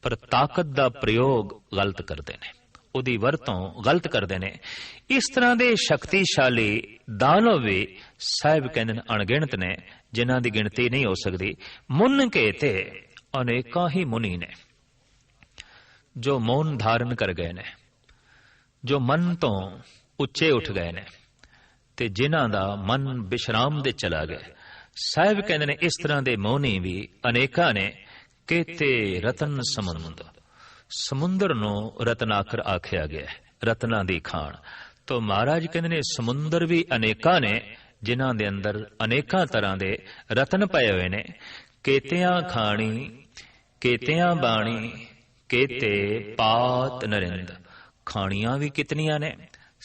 ਪਰ ਤਾਕਤ ਦਾ ਪ੍ਰਯੋਗ ਗਲਤ ਕਰਦੇ ਨੇ, ਉਹਦੀ ਵਰਤੋਂ ਗਲਤ ਕਰਦੇ ਨੇ। ਇਸ ਤਰ੍ਹਾਂ ਦੇ ਸ਼ਕਤੀਸ਼ਾਲੀ ਦਾਨਵ ਵੀ ਸਾਹਿਬ ਕਹਿੰਦੇ ਨੇ ਅਣਗਿਣਤ ਨੇ, ਜਿਨ੍ਹਾਂ ਦੀ ਗਿਣਤੀ ਨਹੀਂ ਹੋ ਸਕਦੀ। ਮੁਨ ਕੇ ਤੇ ਅਨੇਕਾਂ ਹੀ ਮੁਨੀ ਨੇ ਜੋ ਮੌਨ ਧਾਰਨ ਕਰ ਗਏ ਨੇ, ਜੋ ਮਨ ਤੋਂ ਉੱਚੇ ਉੱਠ ਗਏ ਨੇ, ਤੇ ਜਿਨ੍ਹਾਂ ਦਾ ਮਨ ਵਿਸ਼ਰਾਮ ਦੇ ਚਲਾ ਗਿਆ। ਸਾਹਿਬ ਕਹਿੰਦੇ ਨੇ ਇਸ ਤਰ੍ਹਾਂ ਦੇ ਮੌਨੀ ਵੀ ਅਨੇਕਾਂ ਨੇ। ਕੇਤੇ ਰਤਨ ਸਮੁੰਦ, ਸਮੁੰਦਰ ਨੂੰ ਰਤਨਾਕਰ ਆਖਿਆ ਗਿਆ, ਰਤਨਾਂ ਦੀ ਖਾਣ। ਤੋ ਮਹਾਰਾਜ ਕਹਿੰਦੇ ਨੇ ਸਮੁੰਦਰ ਵੀ ਅਨੇਕਾਂ ਨੇ, ਜਿਨ੍ਹਾਂ ਦੇ ਅੰਦਰ ਅਨੇਕਾਂ ਤਰ੍ਹਾਂ ਦੇ ਰਤਨ ਪਏ ਹੋਏ ਨੇ। ਕੇਤਿਆਂ ਖਾਣੀ, ਕੇਤਿਆਂ ਬਾਣੀ, ਕੇਤੇ ਪਾਤ ਨਰਿੰਦ। ਖਾਣੀਆਂ ਵੀ ਕਿਤਨੀਆਂ ਨੇ।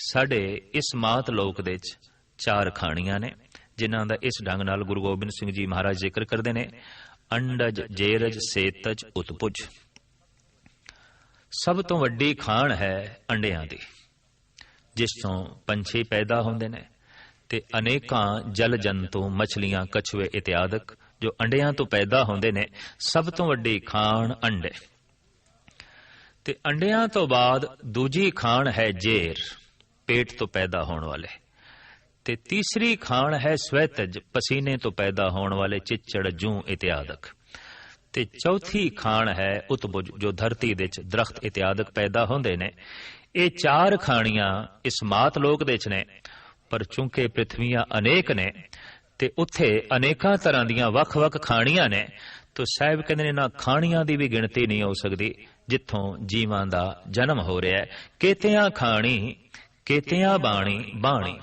ਸਾਡੇ ਇਸ ਮਾਤ ਲੋਕ ਦੇ ਚ 4 ਖਾਣੀਆਂ ਨੇ, ਜਿਨ੍ਹਾਂ ਦਾ ਇਸ ਢੰਗ ਨਾਲ ਗੁਰੂ ਗੋਬਿੰਦ ਸਿੰਘ ਜੀ ਮਹਾਰਾਜ ਜ਼ਿਕਰ ਕਰਦੇ ਨੇ। ਅੰਡਜ, ਜੇਰਜ, ਸੇਤਜ, ਉਤਪੁਜ। ਸਭ ਤੋਂ ਵੱਡੀ ਖਾਣ ਹੈ ਅੰਡਿਆਂ ਦੀ, ਜਿਸ ਤੋਂ ਪੰਛੀ ਪੈਦਾ ਹੁੰਦੇ ਨੇ, ਤੇ ਅਨੇਕਾਂ ਜਲ ਜੰਤੂ, ਮਛਲੀਆਂ, ਕਛੂਏ ਇਤਿਆਦਿਕ ਜੋ ਅੰਡਿਆਂ ਤੋਂ ਪੈਦਾ ਹੁੰਦੇ ਨੇ। ਸਭ ਤੋਂ ਵੱਡੀ ਖਾਣ ਅੰਡੇ, ਤੇ ਅੰਡਿਆਂ ਤੋਂ ਬਾਅਦ ਦੂਜੀ ਖਾਣ ਹੈ ਜੇਰ, ਪੇਟ ਤੋਂ ਪੈਦਾ ਹੋਣ ਵਾਲੇ, ਤੇ ਤੀਸਰੀ ਖਾਣ ਹੈ ਸਵੈਤਜ, ਪਸੀਨੇ ਤੋਂ ਪੈਦਾ ਹੋਣ ਵਾਲੇ ਚਿੱਚੜ, ਜੂੰ ਇਤਿਆਦਿਕ, ਤੇ ਚੌਥੀ ਖਾਣ ਹੈ ਉਤਬੁਜ, ਜੋ ਧਰਤੀ ਦੇ ਚ ਦਰਖਤ ਇਤਿਆਦਿਕ ਪੈਦਾ ਹੁੰਦੇ ਨੇ। ਇਹ 4 ਖਾਣੀਆਂ ਇਸ ਮਾਤ ਲੋਕ ਦੇ ਚ ਨੇ, ਪਰ ਚੂੰਕਿ ਪ੍ਰਿਥਵੀਆਂ ਅਨੇਕ ਨੇ ਤੇ ਉੱਥੇ ਅਨੇਕਾਂ ਤਰ੍ਹਾਂ ਦੀਆਂ ਵੱਖ-ਵੱਖ ਖਾਣੀਆਂ ਨੇ, ਤੋ ਸਾਹਿਬ ਕਹਿੰਦੇ ਨੇ ਨਾ ਖਾਣੀਆਂ ਦੀ ਵੀ ਗਿਣਤੀ ਨਹੀਂ ਹੋ ਸਕਦੀ ਜਿੱਥੋਂ ਜੀਵਾਂ ਦਾ ਜਨਮ ਹੋ ਰਿਹਾ ਹੈ। ਕੇਤਿਆਂ ਖਾਣੀ, ਕੇਤਿਆਂ ਬਾਣੀ, ਬਾਣੀ।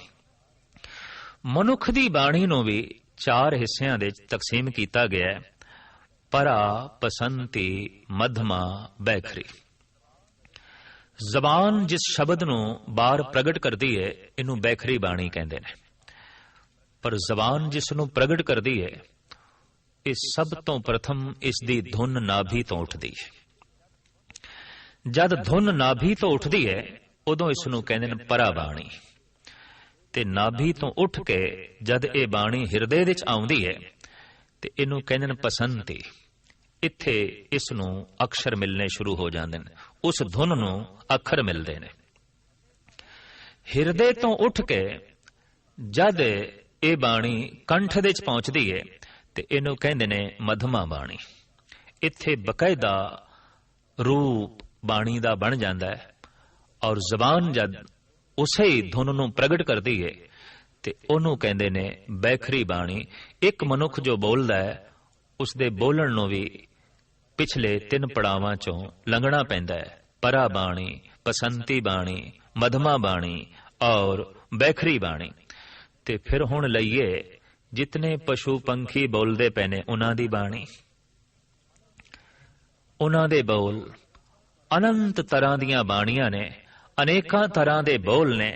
ਮਨੁੱਖ ਦੀ ਬਾਣੀ ਨੂੰ ਵੀ 4 ਹਿੱਸਿਆਂ ਦੇ ਤਕਸੀਮ ਕੀਤਾ ਗਿਆ ਹੈ। ਪਰਾ, ਪਸੰਤੀ, ਮਧਮਾ, ਬੈਖਰੀ। ਜ਼ਬਾਨ ਜਿਸ ਸ਼ਬਦ ਨੂੰ ਬਾਹਰ ਪ੍ਰਗਟ ਕਰਦੀ ਹੈ, ਇਹਨੂੰ ਬੈਖਰੀ ਬਾਣੀ ਕਹਿੰਦੇ ਨੇ। ਪਰ ਜ਼ਬਾਨ ਜਿਸ ਨੂੰ ਪ੍ਰਗਟ ਕਰਦੀ ਹੈ, ਇਹ ਸਭ ਤੋਂ ਪ੍ਰਥਮ ਇਸ ਦੀ ਧੁਨ ਨਾਭੀ ਤੋਂ ਉੱਠਦੀ ਹੈ। ਜਦ ਧੁਨ ਨਾਭੀ ਤੋਂ ਉੱਠਦੀ ਹੈ ਉਦੋਂ ਇਸ ਨੂੰ ਕਹਿੰਦੇ ਨੇ ਪਰਾ ਬਾਣੀ, ਤੇ ਨਾਭੀ ਤੋਂ ਉੱਠ ਕੇ ਜਦ ਇਹ ਬਾਣੀ ਹਿਰਦੇ ਵਿੱਚ ਆਉਂਦੀ ਹੈ ਤੇ ਇਹਨੂੰ ਕਹਿੰਦੇ ਨੇ ਪਸੰਤੀ। ਇੱਥੇ ਇਸ ਨੂੰ ਅਕਸ਼ਰ ਮਿਲਨੇ ਸ਼ੁਰੂ ਹੋ ਜਾਂਦੇ ਨੇ, ਉਸ ਧੁਨ ਨੂੰ ਅੱਖਰ ਮਿਲਦੇ ਨੇ। ਹਿਰਦੇ ਤੋਂ ਉੱਠ ਕੇ ਜਦ ਇਹ ਬਾਣੀ ਕੰਠ ਦੇ ਵਿੱਚ ਪਹੁੰਚਦੀ ਹੈ ਤੇ ਇਹਨੂੰ ਕਹਿੰਦੇ ਨੇ ਮਧਮਾ ਬਾਣੀ। ਇੱਥੇ ਬਕਾਇਦਾ ਰੂਪ ਬਾਣੀ ਦਾ ਬਣ ਜਾਂਦਾ ਹੈ ਔਰ ਜ਼ਬਾਨ ਜਦ ਉਸੇ ਧੁਨ ਨੂੰ ਪ੍ਰਗਟ ਕਰਦੀ ਹੈ ਤੇ ਉਹਨੂੰ ਕਹਿੰਦੇ ਨੇ ਬੈਖਰੀ ਬਾਣੀ। ਇੱਕ ਮਨੁੱਖ ਜੋ ਬੋਲਦਾ ਹੈ ਉਸ ਦੇ ਬੋਲਣ ਨੂੰ ਵੀ ਪਿਛਲੇ 3 ਪੜਾਵਾਂ ਚੋਂ ਲੰਘਣਾ ਪੈਂਦਾ ਹੈ, ਪਰਾ ਬਾਣੀ, ਪਸੰਤੀ ਬਾਣੀ, ਮਧਮਾ ਬਾਣੀ ਔਰ ਬੈਖਰੀ ਬਾਣੀ। ਤੇ ਫਿਰ ਹੁਣ ਲਈਏ ਜਿਤਨੇ ਪਸ਼ੂ ਪੰਖੀ ਬੋਲਦੇ ਪਏ ਨੇ ਉਹਨਾਂ ਦੀ ਬਾਣੀ, ਉਹਨਾਂ ਦੇ ਬੋਲ ਅਨੰਤ ਤਰ੍ਹਾਂ ਦੀਆਂ ਬਾਣੀਆਂ ਨੇ, ਅਨੇਕਾਂ ਤਰ੍ਹਾਂ ਦੇ ਬੋਲ ਨੇ,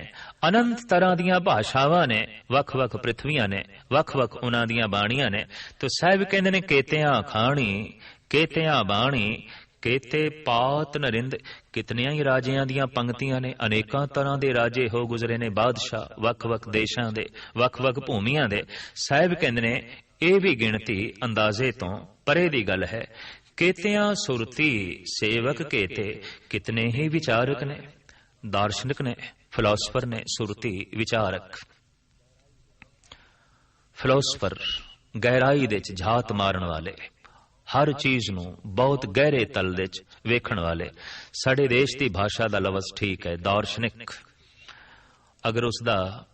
ਅਨੰਤ ਤਰ੍ਹਾਂ ਦੀਆਂ ਭਾਸ਼ਾਵਾਂ ਨੇ, ਵੱਖ-ਵੱਖ ਪ੍ਰਿਥਵੀਆਂ ਨੇ, ਵੱਖ-ਵੱਖ ਉਹਨਾਂ ਦੀਆਂ ਬਾਣੀਆਂ ਨੇ। ਤੇ ਸਾਹਿਬ ਕਹਿੰਦੇ ਨੇ ਕੇਤਿਆਂ ਖਾਣੀ, ਕੇਤਿਆਂ ਬਾਣੀ, ਕੇਤੇ ਪਾਤ ਨਰਿੰਦ। ਕਿਤਨਿਆਂ ਹੀ ਰਾਜਿਆਂ ਦੀਆਂ ਪੰਕਤੀਆਂ ਨੇ, ਅਨੇਕਾਂ ਤਰ੍ਹਾਂ ਦੇ ਰਾਜੇ ਹੋ ਗੁਜ਼ਰੇ ਨੇ, ਬਾਦਸ਼ਾਹ ਵੱਖ-ਵੱਖ ਦੇਸ਼ਾਂ ਦੇ, ਵੱਖ-ਵੱਖ ਭੂਮੀਆਂ ਦੇ। ਸਾਹਿਬ ਕਹਿੰਦੇ ਨੇ ਇਹ ਵੀ ਗਿਣਤੀ ਅੰਦਾਜ਼ੇ ਤੋਂ ਪਰੇ ਦੀ ਗੱਲ ਹੈ। ਕੇਤਿਆਂ ਸੁਰਤੀ ਸੇਵਕ ਕੇਤੇ, ਕਿਤਨੇ ਹੀ ਵਿਚਾਰਕ ਨੇ, ਦਾਰਸ਼ਨਿਕ ਨੇ, ਫਿਲਾਸਫਰ ਨੇ, ਸੁਰਤੀ ਵਿਚਾਰਕ। ਫਿਲਾਸਫਰ ਗਹਿਰਾਈ ਦੇ ਵਿੱਚ ਝਾਤ ਮਾਰਨ ਵਾਲੇ, ਹਰ ਚੀਜ਼ ਨੂੰ ਬਹੁਤ ਗਹਿਰੇ ਤਲ ਦੇ ਵਿੱਚ ਵੇਖਣ ਵਾਲੇ। ਸਾਡੇ ਦੇਸ਼ ਦੀ ਭਾਸ਼ਾ ਦਾ ਲਫ਼ਜ਼ ਠੀਕ ਹੈ ਦਾਰਸ਼ਨਿਕ। ਅਗਰ ਉਸ ਦਾ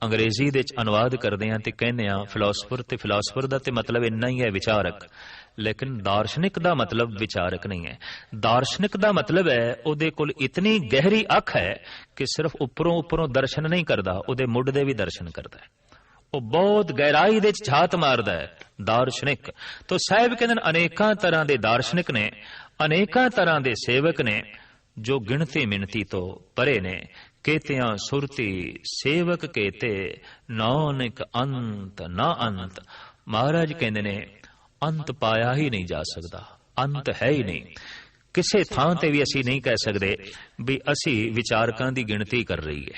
ਅੰਗਰੇਜ਼ੀ ਦੇ ਵਿੱਚ ਅਨੁਵਾਦ ਕਰਦੇ ਹਾਂ ਤੇ ਕਹਿੰਦੇ ਹਾਂ ਫਿਲਾਸਫਰ, ਤੇ ਫਿਲਾਸਫਰ ਦਾ ਤੇ ਮਤਲਬ ਇੰਨਾ ਹੀ ਹੈ ਵਿਚਾਰਕ। ਲੇਕਿਨ ਦਾਰਸ਼ਨਿਕ ਦਾ ਮਤਲਬ ਵਿਚਾਰਕ ਨਹੀਂ ਹੈ। ਦਾਰਸ਼ਨਿਕ ਦਾ ਮਤਲਬ ਹੈ ਉਹਦੇ ਕੋਲ ਇਤਨੀ ਗਹਿਰੀ ਅੱਖ ਹੈ ਕਿ ਸਿਰਫ ਉੱਪਰੋਂ ਉੱਪਰੋਂ ਦਰਸ਼ਨ ਨਹੀਂ ਕਰਦਾ, ਉਹਦੇ ਮੁੱਢ ਦੇ ਵੀ ਦਰਸ਼ਨ ਕਰਦਾ ਹੈ। ਉਹ ਬਹੁਤ ਗਹਿਰਾਈ ਦੇ ਵਿੱਚ ਝਾਤ ਮਾਰਦਾ ਹੈ ਦਾਰਸ਼ਨਿਕ। ਤਾਂ ਸਾਹਿਬ ਕਹਿੰਦੇ ਅਨੇਕਾਂ ਤਰ੍ਹਾਂ ਦੇ ਦਾਰਸ਼ਨਿਕ ਨੇ, ਅਨੇਕਾਂ ਤਰ੍ਹਾਂ ਦੇ ਸੇਵਕ ਨੇ ਜੋ ਗਿਣਤੀ ਮਿਣਤੀ ਤੋਂ ਪਰੇ ਨੇ। ਕੇਤਿਆਂ ਸੁਰਤੀ ਸੇਵਕ ਕੇਤੇ, ਨਾਨਕ ਅੰਤ ਨਾ ਅੰਤ। ਮਹਾਰਾਜ ਕਹਿੰਦੇ ਨੇ ਅੰਤ ਪਾਇਆ ਹੀ ਨਹੀਂ ਜਾ ਸਕਦਾ, ਅੰਤ ਹੈ ਹੀ ਨਹੀਂ। ਕਿਸੇ ਥਾਂ ਤੇ ਵੀ ਅਸੀਂ ਨਹੀਂ ਕਹਿ ਸਕਦੇ ਵੀ ਅਸੀਂ ਵਿਚਾਰਕਾਂ ਦੀ ਗਿਣਤੀ ਕਰ ਰਹੀਏ।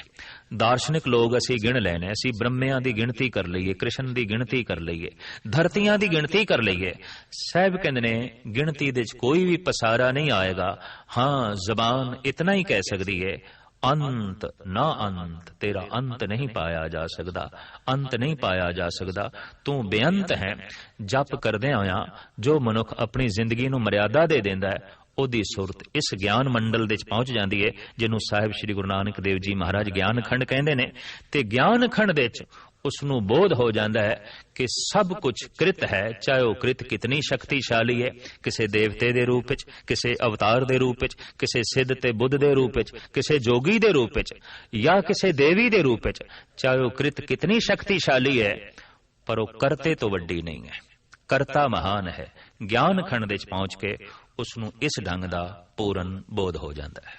ਦਾਰਸ਼ਨਿਕ ਲੋਕ ਅਸੀਂ ਗਿਣ ਲੈਣੇ, ਅਸੀਂ ਬ੍ਰਹਮਿਆਂ ਦੀ ਗਿਣਤੀ ਕਰ ਲਈਏ, ਕ੍ਰਿਸ਼ਨ ਦੀ ਗਿਣਤੀ ਕਰ ਲਈਏ, ਧਰਤੀਆਂ ਦੀ ਗਿਣਤੀ ਕਰ ਲਈਏ। ਸਾਹਿਬ ਕਹਿੰਦੇ ਨੇ ਗਿਣਤੀ ਦੇ ਵਿੱਚ ਕੋਈ ਵੀ ਪਸਾਰਾ ਨਹੀਂ ਆਏਗਾ। ਹਾਂ, ਜ਼ਬਾਨ ਇਤਨਾ ਹੀ ਕਹਿ ਸਕਦੀ ਹੈ ਅੰਤ ਨਾ ਅੰਤ, ਤੇਰਾ ਅੰਤ ਨਹੀਂ ਪਾਇਆ ਜਾ ਸਕਦਾ, ਅੰਤ ਨਹੀਂ ਪਾਇਆ ਜਾ ਸਕਦਾ, ਤੂੰ ਬੇਅੰਤ ਹੈ। ਜਪ ਕਰਦੇ ਹੋਇਆ ਜੋ ਮਨੁੱਖ ਆਪਣੀ ਜ਼ਿੰਦਗੀ ਨੂੰ ਮਰਿਆਦਾ ਦੇ ਦਿੰਦਾ ਹੈ ਉਹਦੀ ਸੁਰਤ ਇਸ ਗਿਆਨ ਮੰਡਲ ਦੇ ਵਿੱਚ ਪਹੁੰਚ ਜਾਂਦੀ ਹੈ ਜਿਹਨੂੰ ਸਾਹਿਬ ਸ੍ਰੀ ਗੁਰੂ ਨਾਨਕ ਦੇਵ ਜੀ ਮਹਾਰਾਜ ਗਿਆਨ ਖੰਡ ਕਹਿੰਦੇ ਨੇ। ਤੇ ਗਿਆਨ ਖੰਡ ਦੇ ਵਿੱਚ ਉਸ ਨੂੰ ਬੋਧ ਹੋ ਜਾਂਦਾ ਹੈ ਕਿ ਸਭ ਕੁਝ ਕ੍ਰਿਤ ਹੈ, ਚਾਹੇ ਉਹ ਕ੍ਰਿਤ ਕਿਤਨੀ ਸ਼ਕਤੀਸ਼ਾਲੀ ਹੈ, ਕਿਸੇ ਦੇਵਤੇ ਦੇ ਰੂਪ ਵਿੱਚ, ਕਿਸੇ ਅਵਤਾਰ ਦੇ ਰੂਪ ਵਿੱਚ, ਕਿਸੇ ਸਿੱਧ ਤੇ ਬੁੱਧ ਦੇ ਰੂਪ ਵਿੱਚ, ਕਿਸੇ ਜੋਗੀ ਦੇ ਰੂਪ ਵਿੱਚ ਜਾਂ ਕਿਸੇ ਦੇਵੀ ਦੇ ਰੂਪ ਵਿੱਚ, ਚਾਹੇ ਉਹ ਕ੍ਰਿਤ ਕਿਤਨੀ ਸ਼ਕਤੀਸ਼ਾਲੀ ਹੈ ਪਰ ਉਹ ਕਰਤੇ ਤੋਂ ਵੱਡੀ ਨਹੀਂ ਹੈ, ਕਰਤਾ ਮਹਾਨ ਹੈ। ਗਿਆਨ ਖੰਡ ਦੇ ਵਿੱਚ ਪਹੁੰਚ ਕੇ ਉਸ ਨੂੰ ਇਸ ਢੰਗ ਦਾ ਪੂਰਨ ਬੋਧ ਹੋ ਜਾਂਦਾ ਹੈ।